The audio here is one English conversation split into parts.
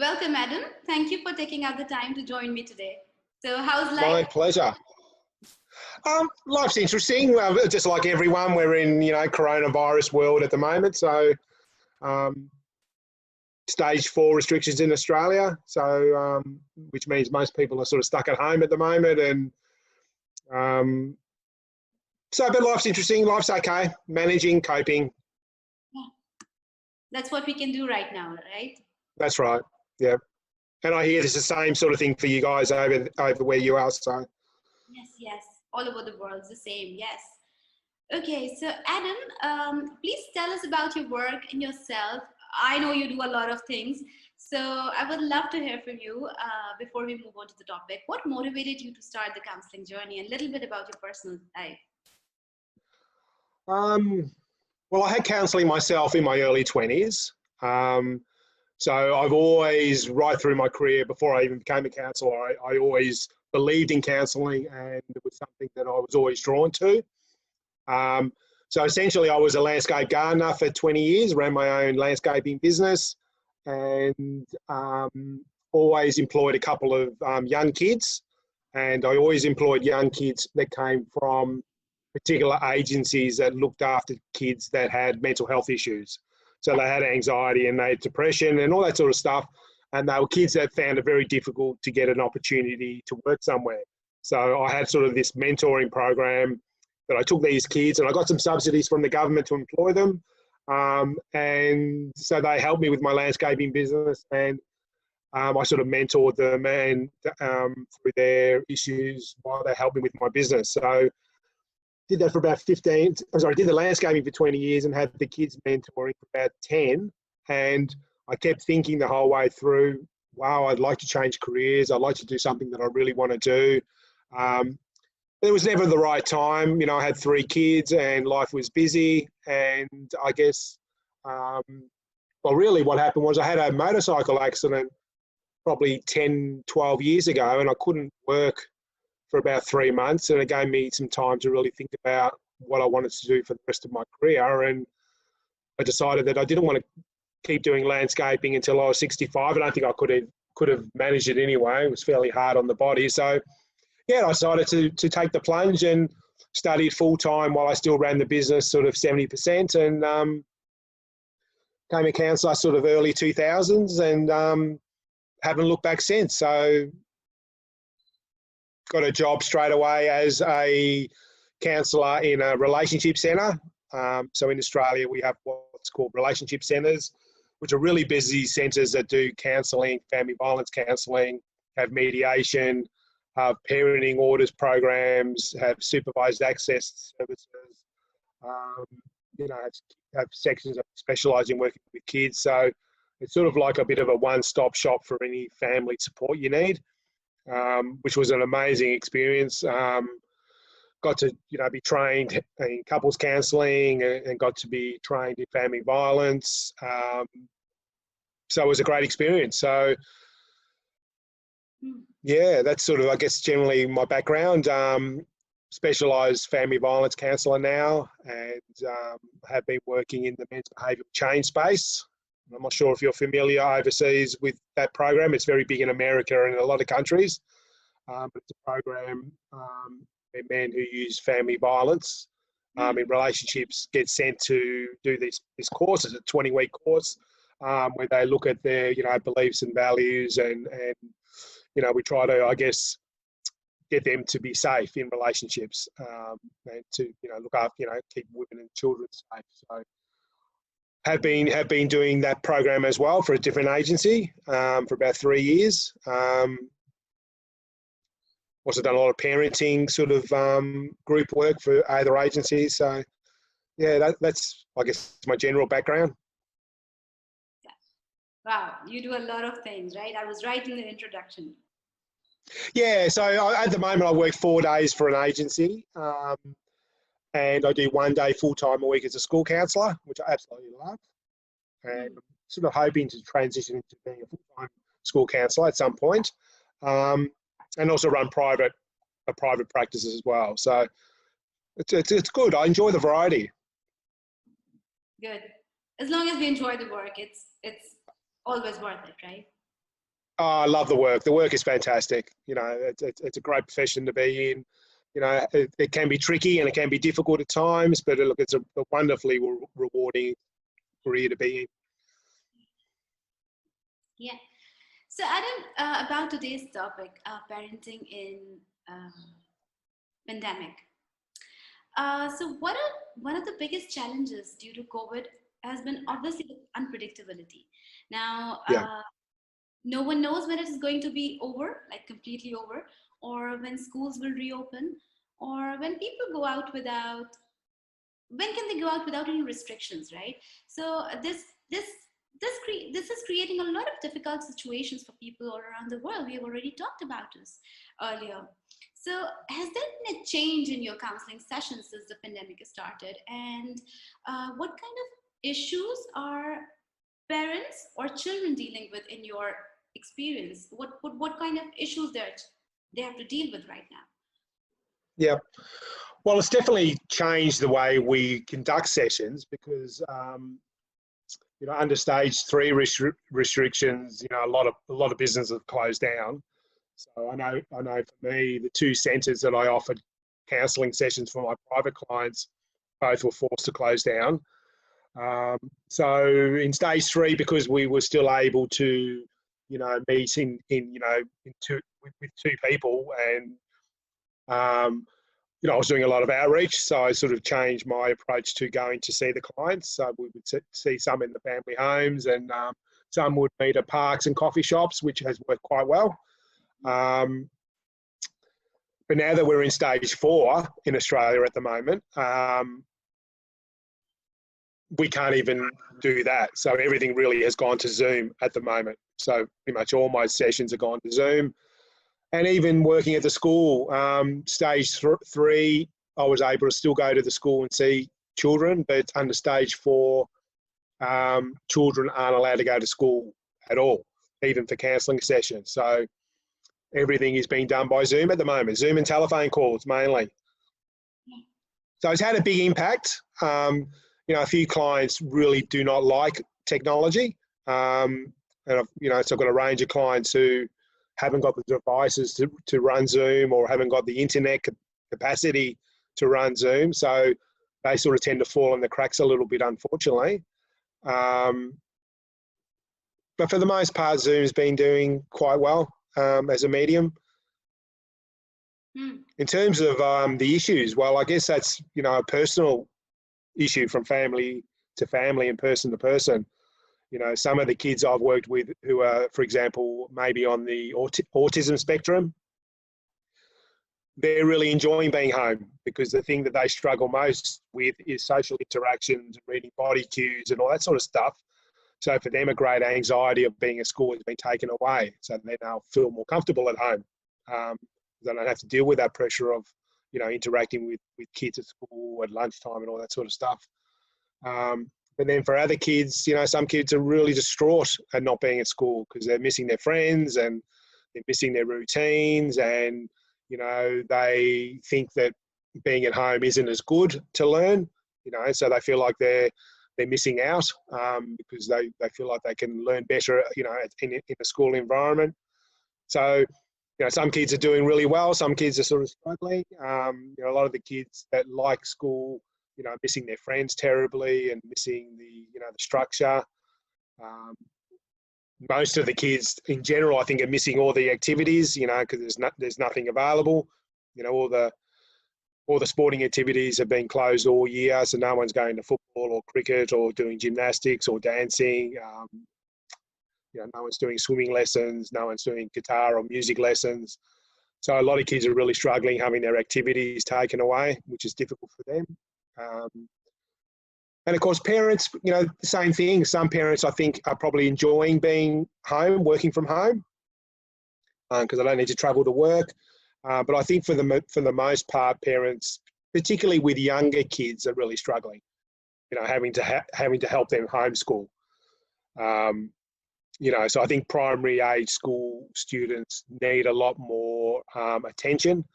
Welcome, Adam. Thank you for taking out the time to join me today. So how's life? My pleasure. Life's interesting. Just like everyone, we're in, coronavirus world at the moment. So stage 4 restrictions in Australia. So, which means most people are sort of stuck at home at the moment. And but life's interesting. Life's okay. Managing, coping. Yeah. That's what we can do right now, right? That's right. Yeah. And I hear it's the same sort of thing for you guys over where you are. So. Yes. All over the world, it's the same. Yes. Okay. So Adam, please tell us about your work and yourself. I know you do a lot of things. So I would love to hear from you before we move on to the topic. What motivated you to start the counseling journey, and a little bit about your personal life? Well, I had counselling myself in my early 20s. So I've always, right through my career, before I even became a counsellor, I always believed in counselling, and it was something that I was always drawn to. So essentially, I was a landscape gardener for 20 years, ran my own landscaping business, and always employed a couple of young kids. And I always employed young kids that came from particular agencies that looked after kids that had mental health issues. So they had anxiety and they had depression and all that sort of stuff. And they were kids that found it very difficult to get an opportunity to work somewhere. So I had sort of this mentoring program that I took these kids, and I got some subsidies from the government to employ them. And so they helped me with my landscaping business, and I sort of mentored them and through their issues while they helped me with my business. So did that for about did the landscaping for 20 years and had the kids mentoring for about 10. And I kept thinking the whole way through, wow, I'd like to change careers. I'd like to do something that I really want to do. It was never the right time. I had 3 kids and life was busy. And I guess, really what happened was I had a motorcycle accident probably 10, 12 years ago, and I couldn't work for about 3 months, and it gave me some time to really think about what I wanted to do for the rest of my career. And I decided that I didn't want to keep doing landscaping until I was 65. I don't think I could have managed it anyway. It was fairly hard on the body. So yeah, I decided to take the plunge and studied full time while I still ran the business, sort of 70%, and became a counsellor sort of early 2000s, and haven't looked back since. So got a job straight away as a counsellor in a relationship centre. So in Australia, we have what's called relationship centres, which are really busy centres that do counselling, family violence counselling, have mediation, have parenting orders programs, have supervised access services, have sections that specialise in working with kids. So it's sort of like a bit of a one-stop shop for any family support you need. Which was an amazing experience. Got to, be trained in couples counselling and got to be trained in family violence. So it was a great experience. So, yeah, that's sort of, I guess, generally my background. Specialised family violence counsellor now, and have been working in the men's behavioural change space. I'm not sure if you're familiar overseas with that program. It's very big in America and in a lot of countries. But it's a program where men who use family violence in relationships get sent to do this course. It's a 20-week course where they look at their, beliefs and values, and we try to, I guess, get them to be safe in relationships, and to, look after, keep women and children safe. So have been doing that program as well for a different agency for about 3 years. Also done a lot of parenting sort of group work for other agencies. So yeah, that's, I guess, my general background. Wow, you do a lot of things, right? I was right in the introduction. Yeah, so at the moment I work 4 days for an agency, and I do 1 day full-time a week as a school counsellor, which I absolutely love. And I'm sort of hoping to transition into being a full-time school counsellor at some point, and also run private practices as well. So it's good. I enjoy the variety. Good. As long as we enjoy the work, it's always worth it, right? Oh, I love the work. The work is fantastic. You know, it's a great profession to be in. You know, it can be tricky and it can be difficult at times, but look, it's a wonderfully rewarding career to be in. Yeah. So Adam, about today's topic, parenting in pandemic. So one of the biggest challenges due to COVID has been obviously the unpredictability. Now, Yeah. no one knows when it is going to be over, like completely over, or when schools will reopen, or when people go out without, when can they go out without any restrictions, right? So this is creating a lot of difficult situations for people all around the world. We have already talked about this earlier. So has there been a change in your counseling sessions since the pandemic started? And what kind of issues are parents or children dealing with in your experience? What kind of issues they have to deal with right now? Yeah. Well, it's definitely changed the way we conduct sessions because, you know, under stage 3 restrictions, you know, a lot of businesses have closed down. So I know for me, the 2 centres that I offered counselling sessions for my private clients, both were forced to close down. So in stage 3, because we were still able to, you know, meet with 2 people, and you know, I was doing a lot of outreach, so I sort of changed my approach to going to see the clients. So we would see some in the family homes, and some would meet at parks and coffee shops, which has worked quite well. But now that we're in stage 4 in Australia at the moment, we can't even do that. So everything really has gone to Zoom at the moment. So pretty much all my sessions have gone to Zoom. And even working at the school, stage 3, I was able to still go to the school and see children, but under stage 4, children aren't allowed to go to school at all, even for counselling sessions. So everything is being done by Zoom at the moment, Zoom and telephone calls mainly. So it's had a big impact. You know, a few clients really do not like technology. And you know, so I've got a range of clients who haven't got the devices to run Zoom, or haven't got the internet capacity to run Zoom. So they sort of tend to fall in the cracks a little bit, unfortunately. But for the most part, Zoom's been doing quite well as a medium. In terms of the issues, well, I guess that's, you know, a personal issue from family to family and person to person. You know, some of the kids I've worked with who are, for example, maybe on the autism spectrum, they're really enjoying being home, because the thing that they struggle most with is social interactions, reading body cues and all that sort of stuff. So for them, a great anxiety of being at school has been taken away. So they now feel more comfortable at home. They don't have to deal with that pressure of, you know, interacting with kids at school at lunchtime and all that sort of stuff. But then for other kids, you know, some kids are really distraught at not being at school because they're missing their friends and they're missing their routines, and, you know, they think that being at home isn't as good to learn, you know, so they feel like they're missing out because they feel like they can learn better, you know, in a school environment. So, you know, some kids are doing really well, some kids are sort of struggling. You know, a lot of the kids that like school, you know, missing their friends terribly and missing the, you know, the structure. Most of the kids in general, I think, are missing all the activities, you know, because there's nothing available. You know, all the sporting activities have been closed all year, so no one's going to football or cricket or doing gymnastics or dancing. You know, no one's doing swimming lessons, no one's doing guitar or music lessons. So a lot of kids are really struggling, having their activities taken away, which is difficult for them. And of course, parents, you know, the same thing. Some parents, I think, are probably enjoying being home, working from home, because they don't need to travel to work. But I think for the most part, parents, particularly with younger kids, are really struggling. You know, having to help them homeschool. You know, so I think primary age school students need a lot more attention,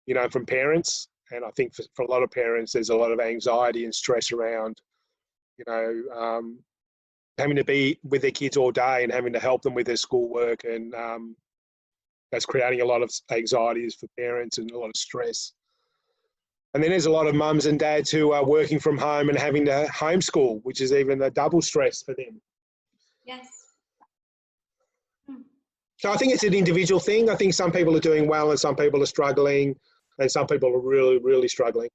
you know, from parents. And I think for a lot of parents, there's a lot of anxiety and stress around, you know, having to be with their kids all day and having to help them with their schoolwork, and that's creating a lot of anxieties for parents and a lot of stress. And then there's a lot of mums and dads who are working from home and having to homeschool, which is even a double stress for them. Yes. So I think it's an individual thing. I think some people are doing well and some people are struggling, and some people are really, really struggling.